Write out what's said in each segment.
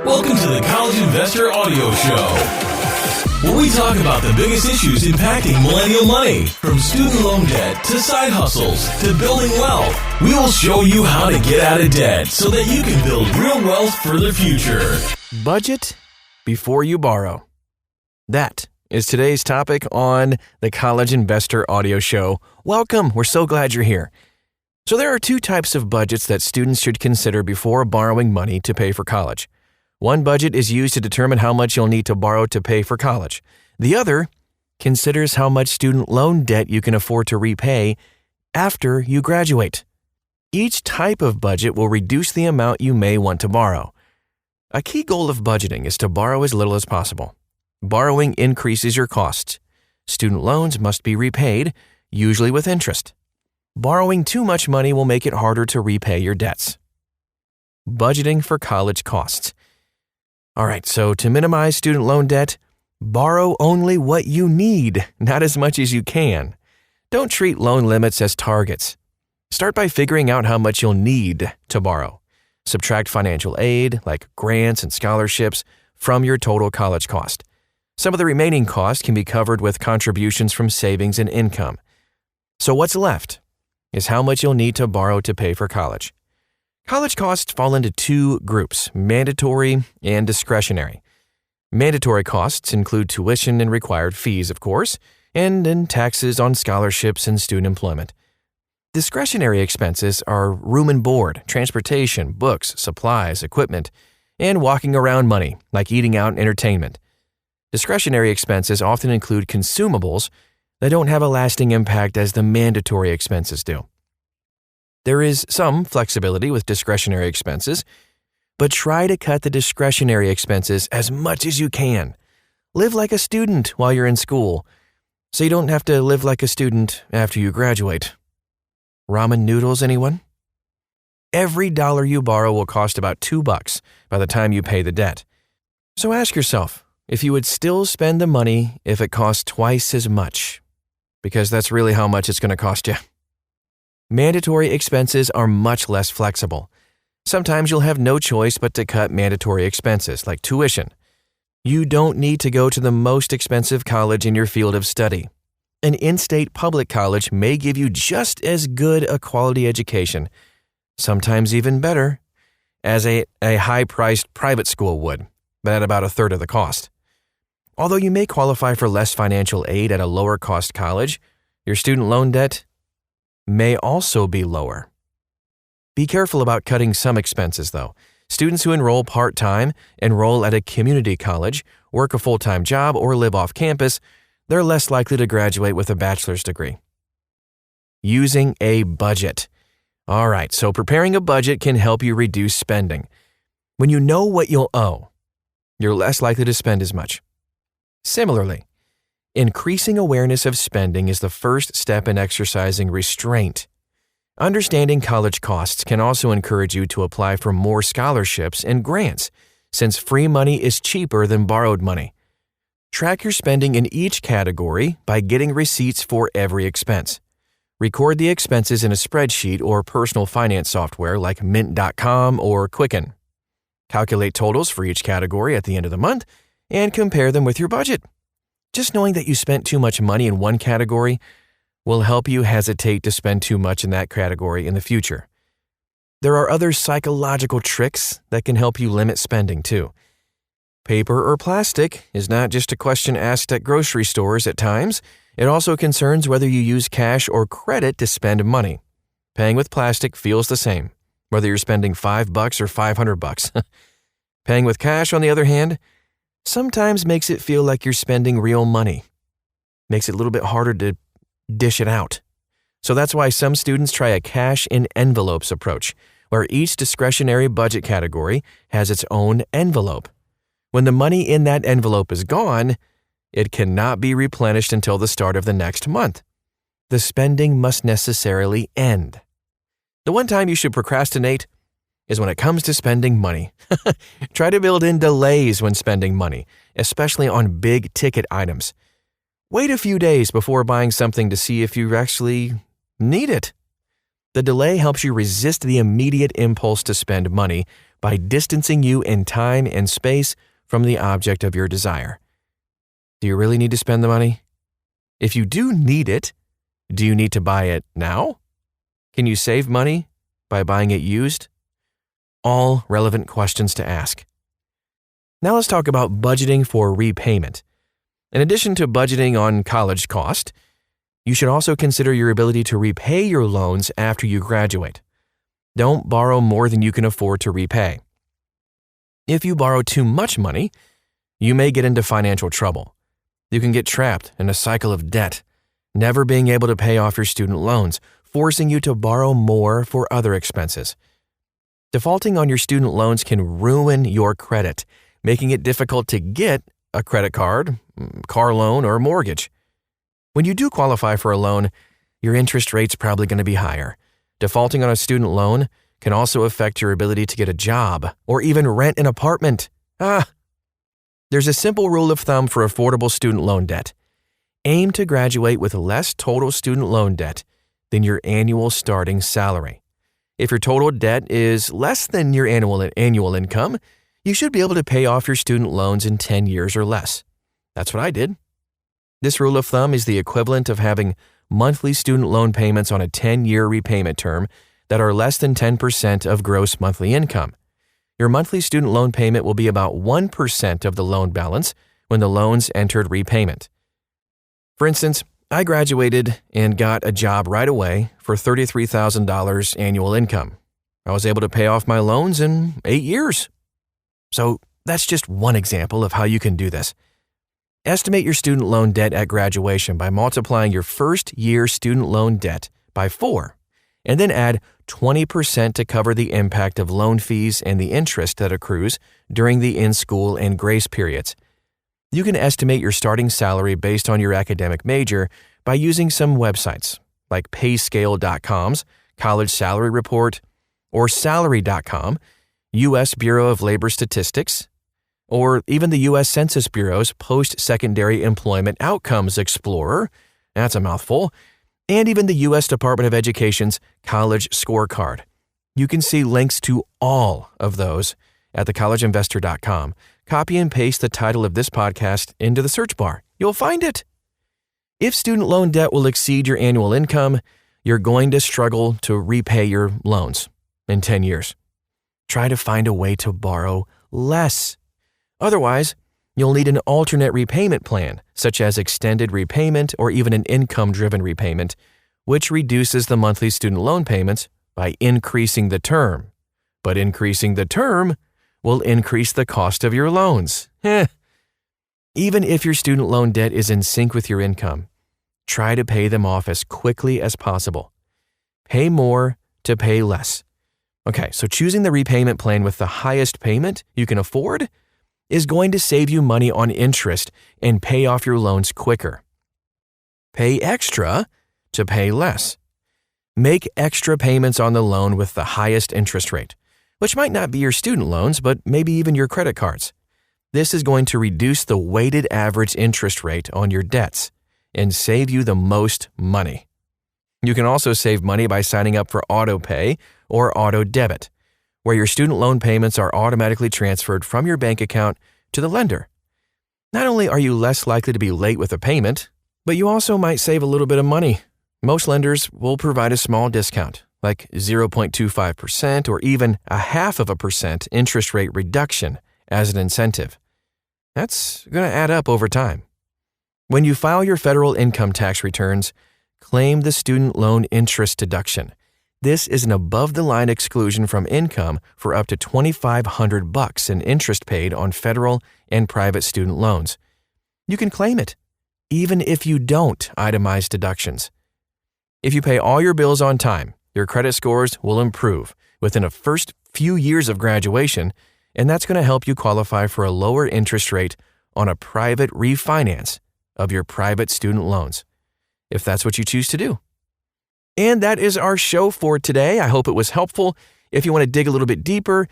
Welcome to the College Investor Audio Show, where we talk about the biggest issues impacting millennial money, from student loan debt to side hustles to building wealth. We will show you how to get out of debt so that you can build real wealth for the future. Budget before you borrow. That is today's topic on the College Investor Audio Show. Welcome. We're so glad you're here. So there are two types of budgets that students should consider before borrowing money to pay for college. One budget is used to determine how much you'll need to borrow to pay for college. The other considers how much student loan debt you can afford to repay after you graduate. Each type of budget will reduce the amount you may want to borrow. A key goal of budgeting is to borrow as little as possible. Borrowing increases your costs. Student loans must be repaid, usually with interest. Borrowing too much money will make it harder to repay your debts. Budgeting for college costs. All right, so to minimize student loan debt, borrow only what you need, not as much as you can. Don't treat loan limits as targets. Start by figuring out how much you'll need to borrow. Subtract financial aid, like grants and scholarships, from your total college cost. Some of the remaining cost can be covered with contributions from savings and income. So what's left is how much you'll need to borrow to pay for college. College costs fall into two groups, mandatory and discretionary. Mandatory costs include tuition and required fees, of course, and taxes on scholarships and student employment. Discretionary expenses are room and board, transportation, books, supplies, equipment, and walking around money, like eating out and entertainment. Discretionary expenses often include consumables that don't have a lasting impact as the mandatory expenses do. There is some flexibility with discretionary expenses, but try to cut the discretionary expenses as much as you can. Live like a student while you're in school, so you don't have to live like a student after you graduate. Ramen noodles, anyone? Every dollar you borrow will cost about $2 by the time you pay the debt. So ask yourself if you would still spend the money if it cost twice as much, because that's really how much it's going to cost you. Mandatory expenses are much less flexible. Sometimes you'll have no choice but to cut mandatory expenses, like tuition. You don't need to go to the most expensive college in your field of study. An in-state public college may give you just as good a quality education, sometimes even better, as a high-priced private school would, but at about a third of the cost. Although you may qualify for less financial aid at a lower-cost college, your student loan debt may also be lower. Be careful about cutting some expenses, though. Students who enroll part-time, enroll at a community college, work a full-time job, or live off campus, they're less likely to graduate with a bachelor's degree. Using a budget. All right, so preparing a budget can help you reduce spending. When you know what you'll owe, you're less likely to spend as much. Similarly, increasing awareness of spending is the first step in exercising restraint. Understanding college costs can also encourage you to apply for more scholarships and grants, since free money is cheaper than borrowed money. Track your spending in each category by getting receipts for every expense. Record the expenses in a spreadsheet or personal finance software like Mint.com or Quicken. Calculate totals for each category at the end of the month and compare them with your budget. Just knowing that you spent too much money in one category will help you hesitate to spend too much in that category in the future. There are other psychological tricks that can help you limit spending too. Paper or plastic is not just a question asked at grocery stores at times. It also concerns whether you use cash or credit to spend money. Paying with plastic feels the same, whether you're spending $5 or $500. Paying with cash, on the other hand, sometimes makes it feel like you're spending real money. Makes it a little bit harder to dish it out. So that's why some students try a cash in envelopes approach, where each discretionary budget category has its own envelope. When the money in that envelope is gone, it cannot be replenished until the start of the next month. The spending must necessarily end. The one time you should procrastinate is when it comes to spending money. Try to build in delays when spending money, especially on big ticket items. Wait a few days before buying something to see if you actually need it. The delay helps you resist the immediate impulse to spend money, by distancing you in time and space from the object of your desire. Do you really need to spend the money? If you do need it, do you need to buy it now? Can you save money by buying it used? All relevant questions to ask. Now let's talk about budgeting for repayment. In addition to budgeting on college cost, you should also consider your ability to repay your loans after you graduate. Don't borrow more than you can afford to repay. If you borrow too much money, you may get into financial trouble. You can get trapped in a cycle of debt, never being able to pay off your student loans, forcing you to borrow more for other expenses. Defaulting on your student loans can ruin your credit, making it difficult to get a credit card, car loan, or mortgage. When you do qualify for a loan, your interest rate's probably going to be higher. Defaulting on a student loan can also affect your ability to get a job or even rent an apartment. There's a simple rule of thumb for affordable student loan debt. Aim to graduate with less total student loan debt than your annual starting salary. If your total debt is less than your annual income, you should be able to pay off your student loans in 10 years or less. That's what I did. This rule of thumb is the equivalent of having monthly student loan payments on a 10-year repayment term that are less than 10% of gross monthly income. Your monthly student loan payment will be about 1% of the loan balance when the loans entered repayment. For instance, I graduated and got a job right away for $33,000 annual income. I was able to pay off my loans in 8 years. So that's just one example of how you can do this. Estimate your student loan debt at graduation by multiplying your first year student loan debt by 4, and then add 20% to cover the impact of loan fees and the interest that accrues during the in-school and grace periods. You can estimate your starting salary based on your academic major by using some websites like payscale.com's College Salary Report or salary.com, U.S. Bureau of Labor Statistics, or even the U.S. Census Bureau's Post-Secondary Employment Outcomes Explorer, that's a mouthful, and even the U.S. Department of Education's College Scorecard. You can see links to all of those at thecollegeinvestor.com. Copy and paste the title of this podcast into the search bar. You'll find it. If student loan debt will exceed your annual income, you're going to struggle to repay your loans in 10 years. Try to find a way to borrow less. Otherwise, you'll need an alternate repayment plan, such as extended repayment or even an income-driven repayment, which reduces the monthly student loan payments by increasing the term. But increasing the term will increase the cost of your loans. Even if your student loan debt is in sync with your income, try to pay them off as quickly as possible. Pay more to pay less. Okay, so choosing the repayment plan with the highest payment you can afford is going to save you money on interest and pay off your loans quicker. Pay extra to pay less. Make extra payments on the loan with the highest interest rate, which might not be your student loans, but maybe even your credit cards. This is going to reduce the weighted average interest rate on your debts and save you the most money. You can also save money by signing up for auto pay or auto debit, where your student loan payments are automatically transferred from your bank account to the lender. Not only are you less likely to be late with a payment, but you also might save a little bit of money. Most lenders will provide a small discount, like 0.25% or even 0.5% interest rate reduction as an incentive. That's going to add up over time. When you file your federal income tax returns, claim the student loan interest deduction. This is an above-the-line exclusion from income for up to $2,500 in interest paid on federal and private student loans. You can claim it, even if you don't itemize deductions. If you pay all your bills on time, your credit scores will improve within the first few years of graduation, and that's going to help you qualify for a lower interest rate on a private refinance of your private student loans, if that's what you choose to do. And that is our show for today. I hope it was helpful. If you want to dig a little bit deeper,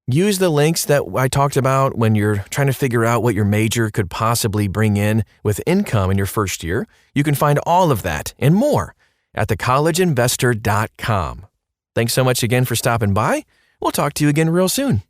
use the links that I talked about when you're trying to figure out what your major could possibly bring in with income in your first year. You can find all of that and more at thecollegeinvestor.com. Thanks so much again for stopping by. We'll talk to you again real soon.